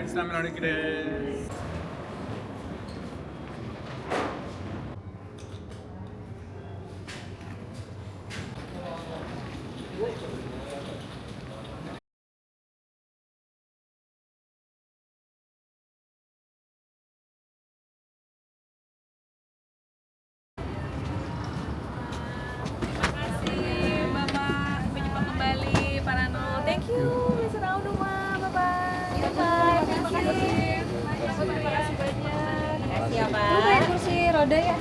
はい、スタミナ抜きです。Makasih Bapak, sampai jumpa kembali Pak Rano. Thank you, Mr. Auduma. Bye-bye. Bye-bye. Terima kasih. Terima kasih banyak. Makasih ya Pak. Lu kayak kursi roda ya?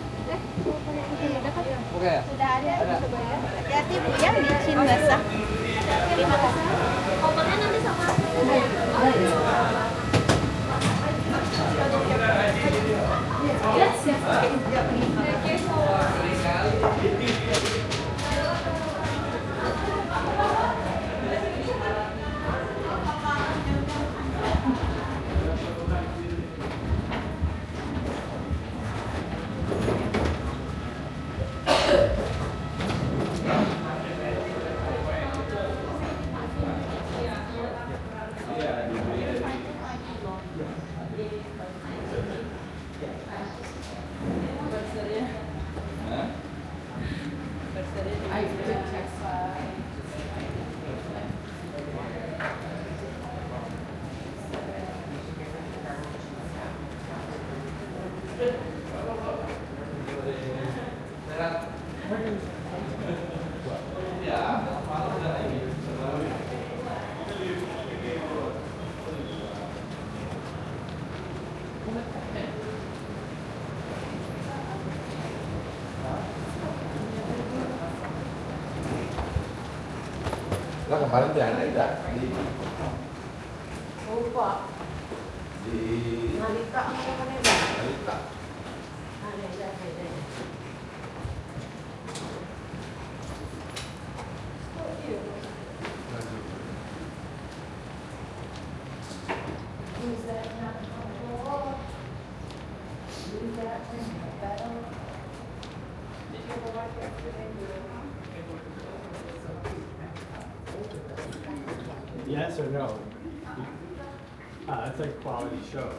Roda kan? Sudah ada. Hati-hati Bu ya, licin basah. Terima kasih. Kopernya nanti sama aku. Yes, yes. Lah kemarin di ada tidak? Lupa. Di Nalika apa kan ya? Malika. Ada. Yes or no? It's like a quality show.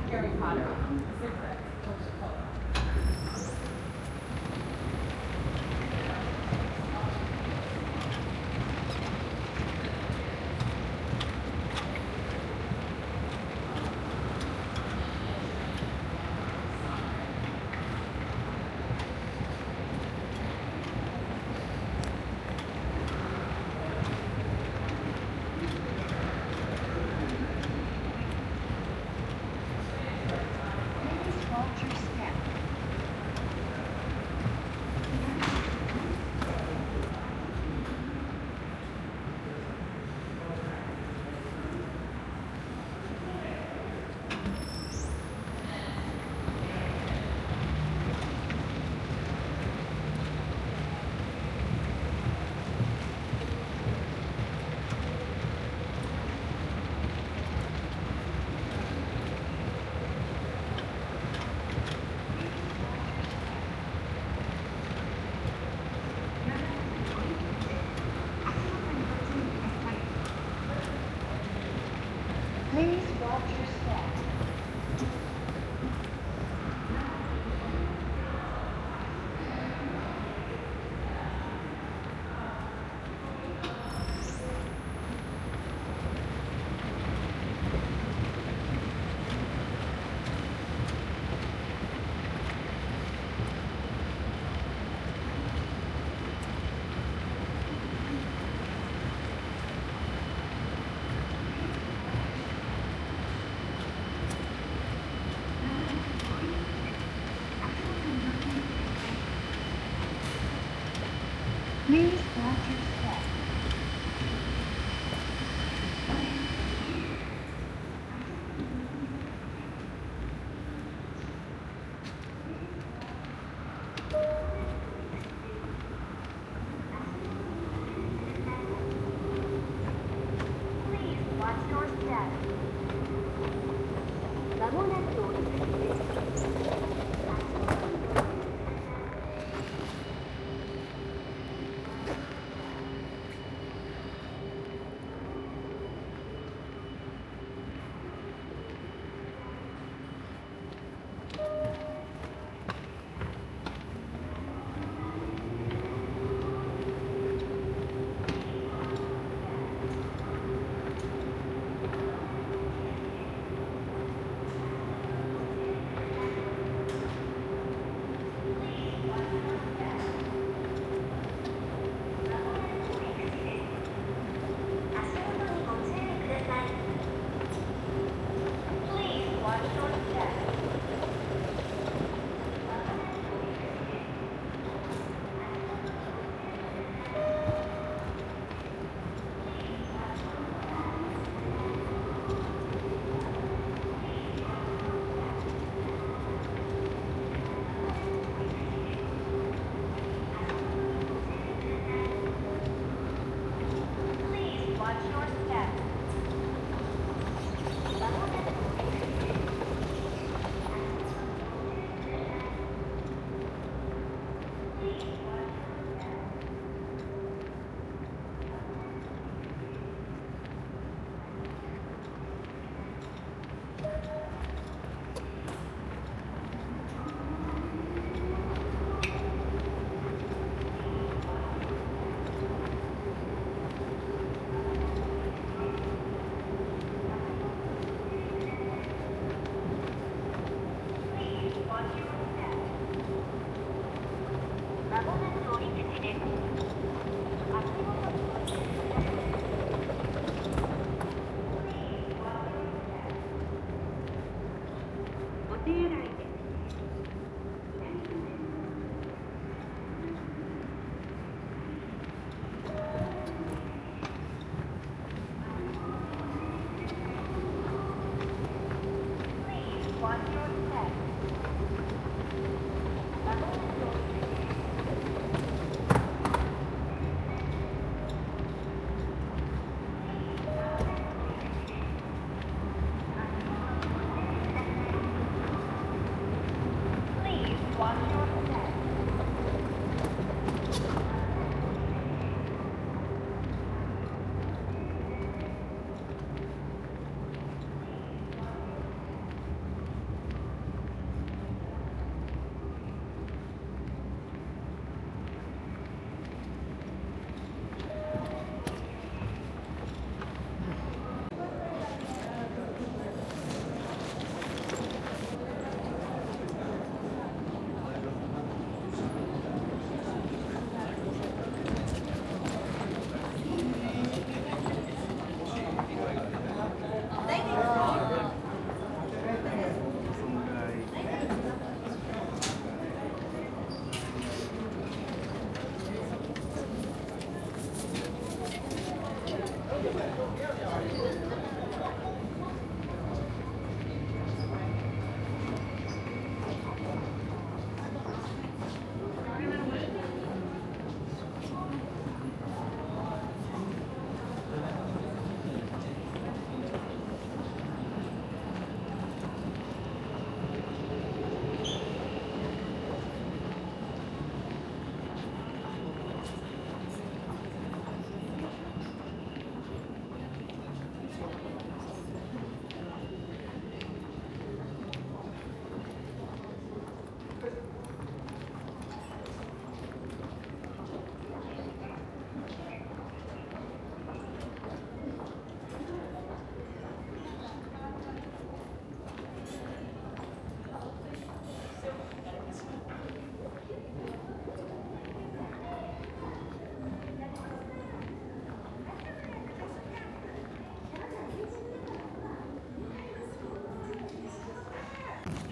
Harry Potter. Please watch your step.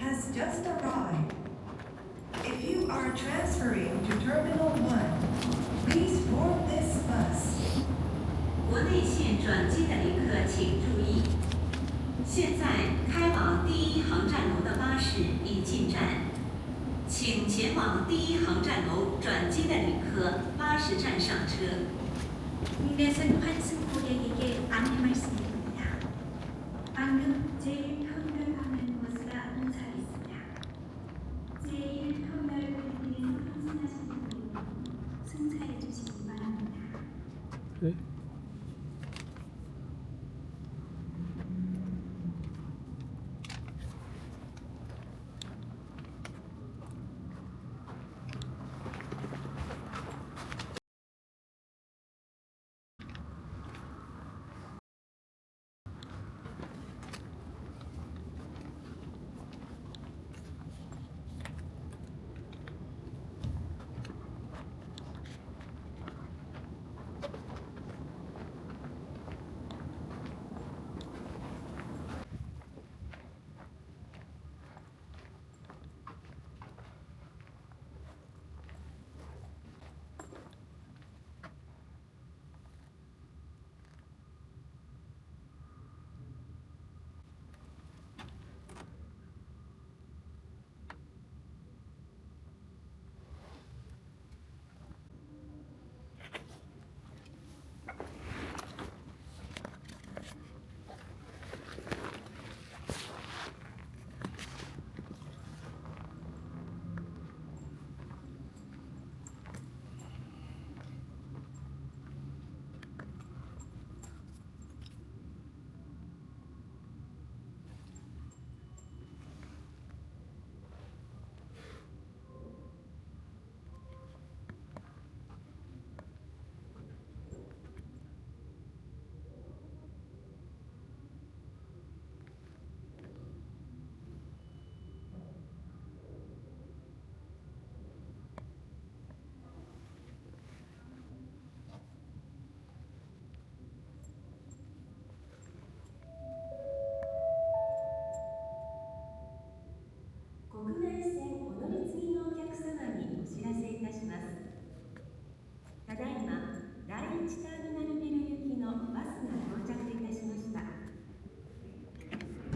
has just arrived. If you are transferring to Terminal 1, please board this bus. 国内线转机的旅客请注意，现在开往第一航站楼的巴士已进站，请前往第一航站楼转机的旅客巴士站上车。 국내선 환승 고객에게 안내 말씀드립니다. 방금 제일 터미널 방향으로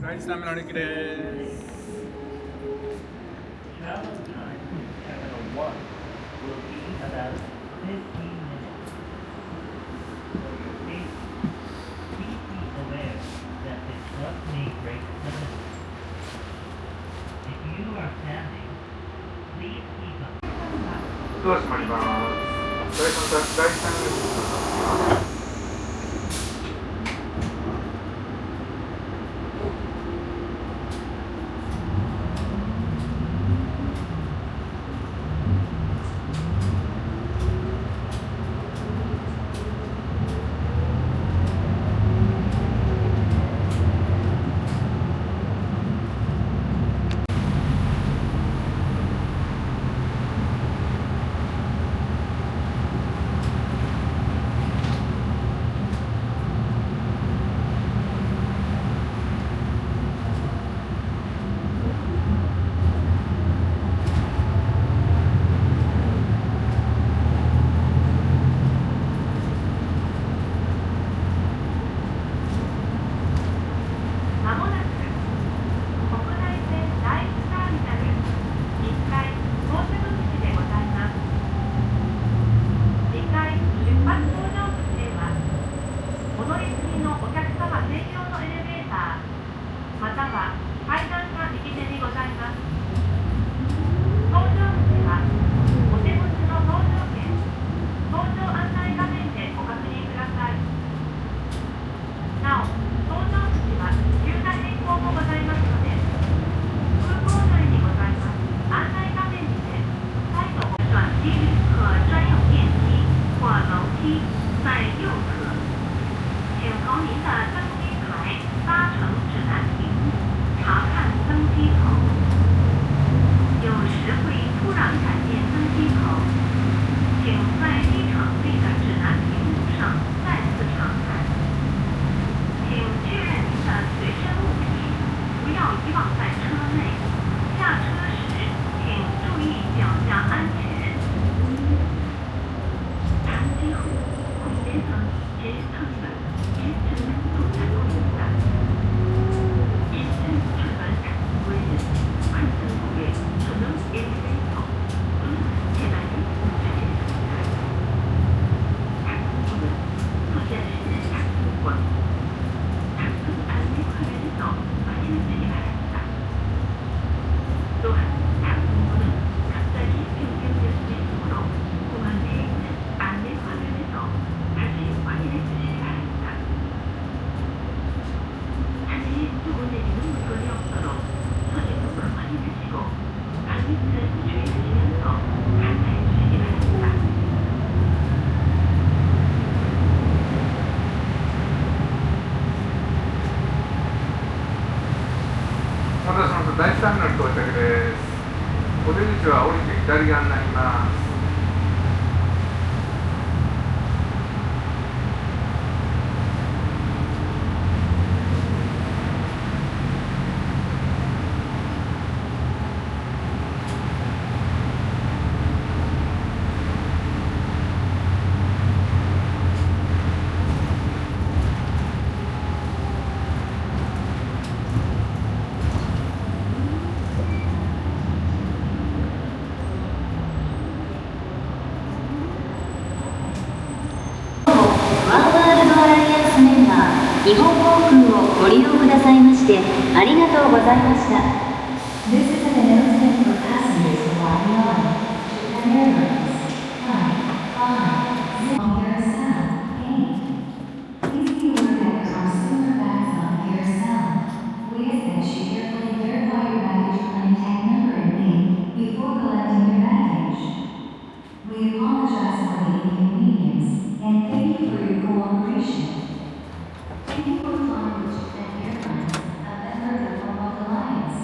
ライスラーメンのりきです。Travel time in Terminal 1 will be about 15 minutes. For your safety, please be aware that this bus may break suddenly. If you are standing, please keep up. ドア閉まります。第3です。第3の到着です。お出口は降りて左側になります。日本航空をご利用くださいましてありがとうございました。This is an announcement for passengers flying on Japan Airlines Flight 550 Please be aware that there are similar bags on carousel. We ask that you carefully verify your baggage claim tag number and name before collecting your baggage. We apologize for the inconvenience and thank you for your cooperation. Thank you for flying with Japan Airlines, a member of the Formosa Alliance.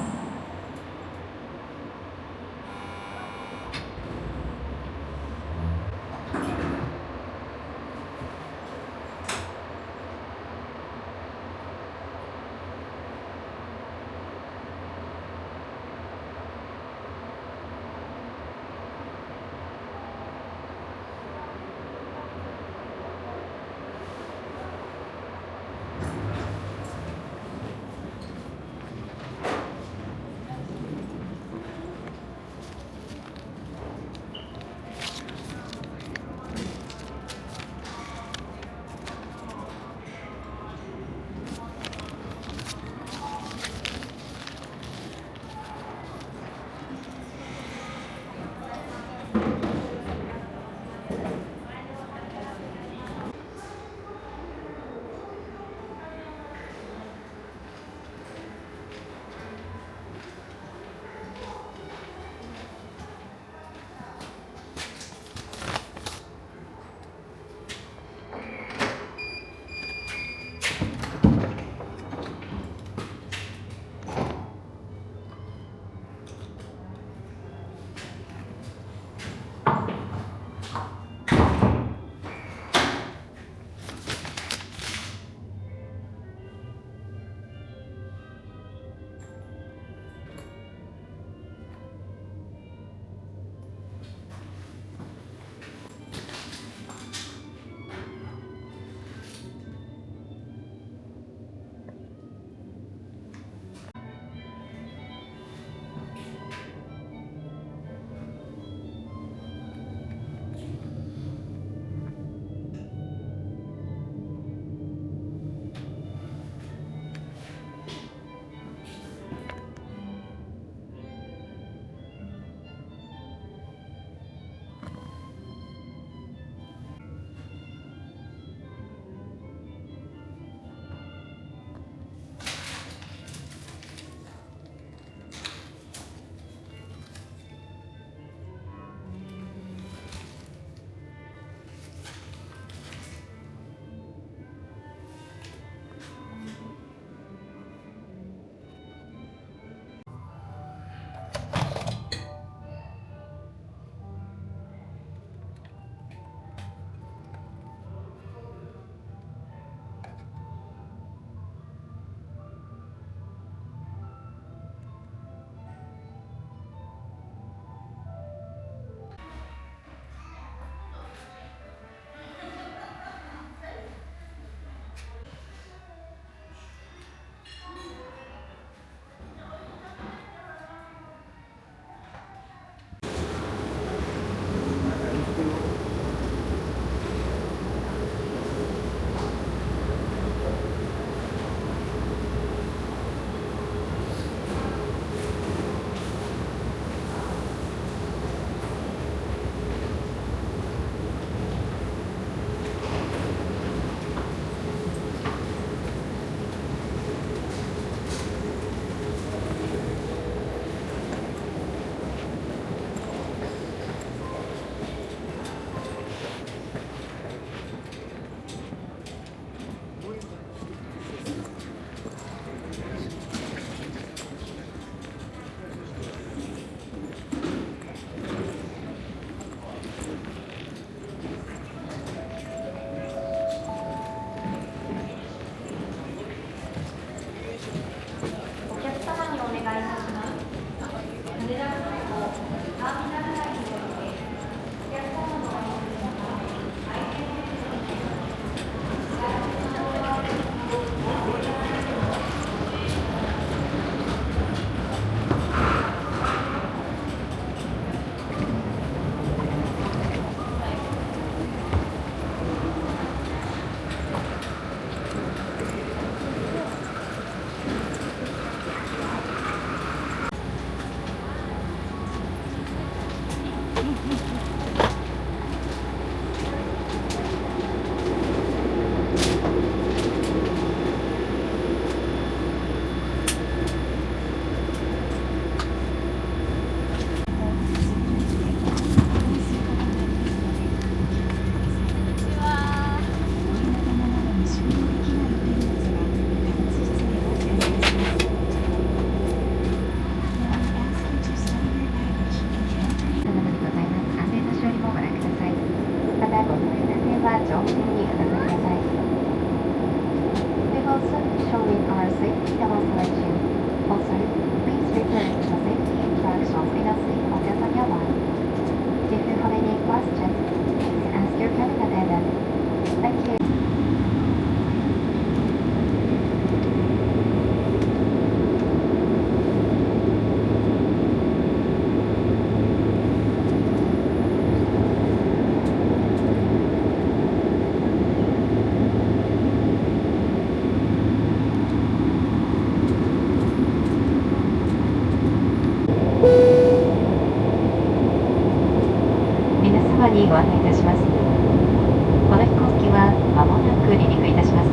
にご案内いたします。この飛行機は間もなく離陸いたします。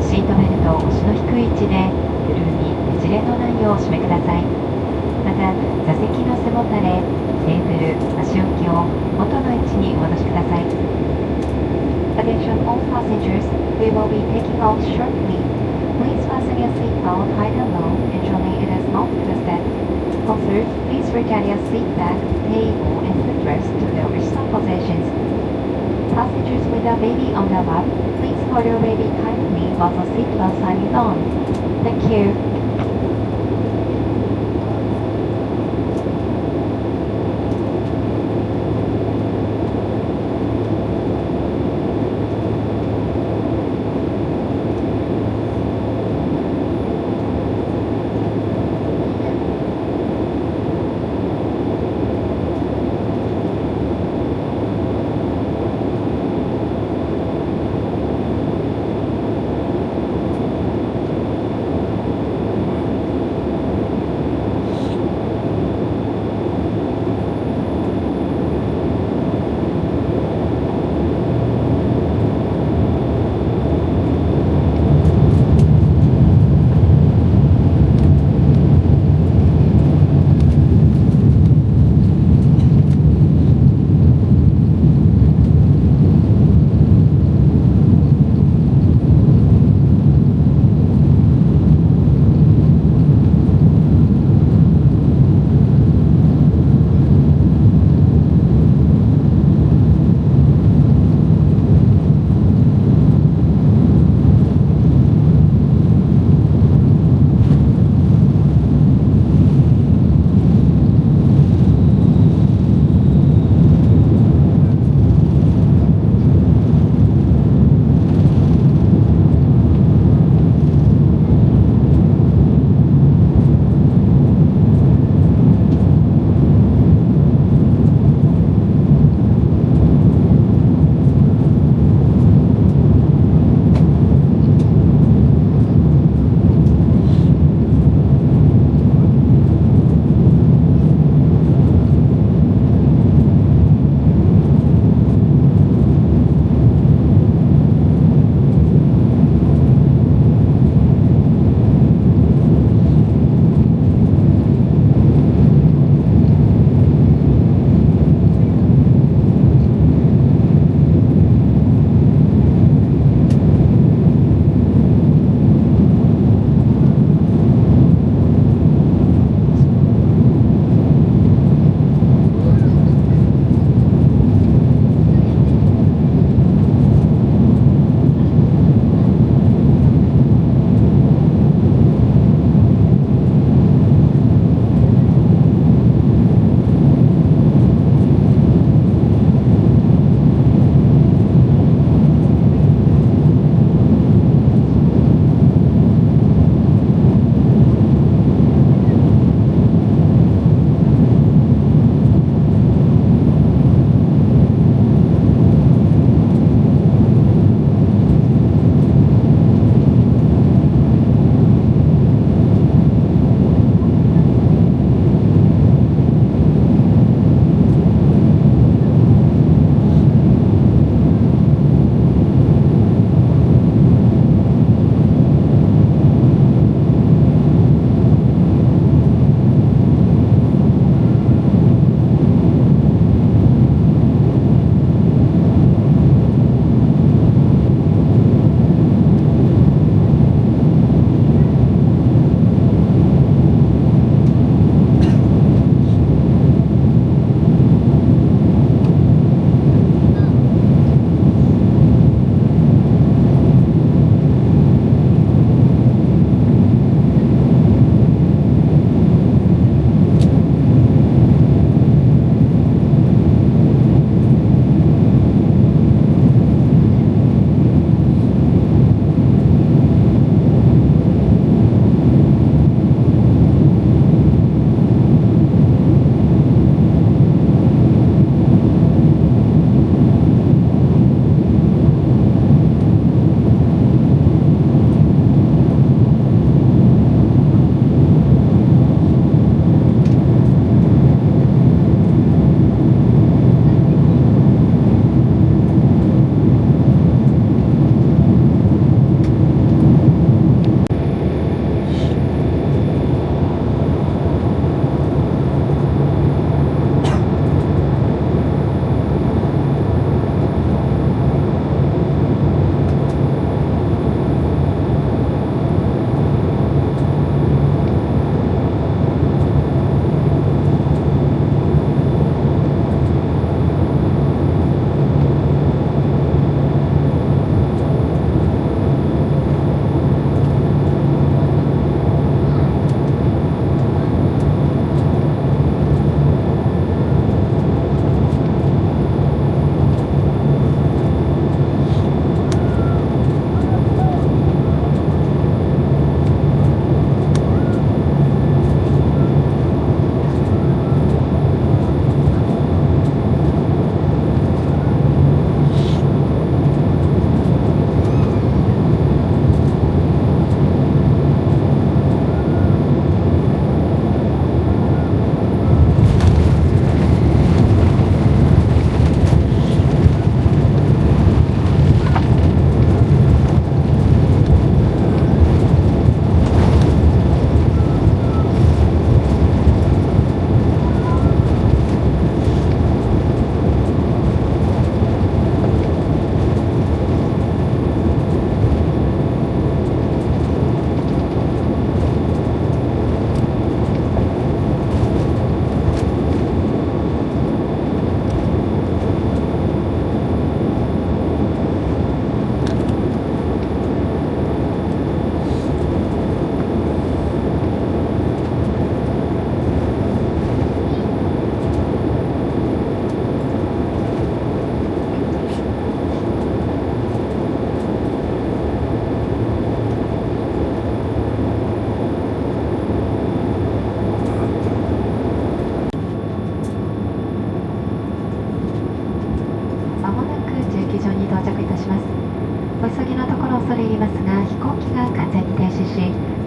シートベルトを腰の低い位置でブルーにねじれのないようお締めください。また座席の背もたれ、テーブル、足置きを元の位置にお戻しください。Attention all passengers, we will be taking off shortly. Please fasten your seatbelt high and low, ensuring it is not twisted. Also, please return your seat back, table, and footrest to their original positions. Passengers with a baby on their lap, please hold your baby tightly while the seatbelt sign is on. Thank you. は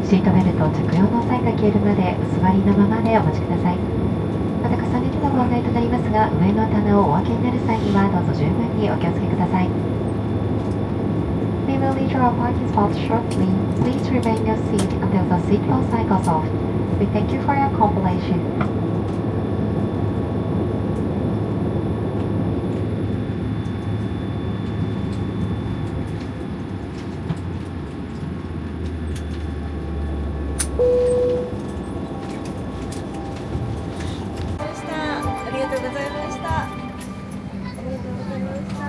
シートベルト着用のサインが消えるまでお座りのままでお待ちください。また重ねてのご案内となりますが、上の棚をお開けになる際にはどうぞ十分にお気をつけください。We will leave our parking spots shortly. Please remain in your seat until the seatbelt sign goes off. We thank you for your cooperation. ありがとうございました。ありがとうございました。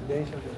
電車です。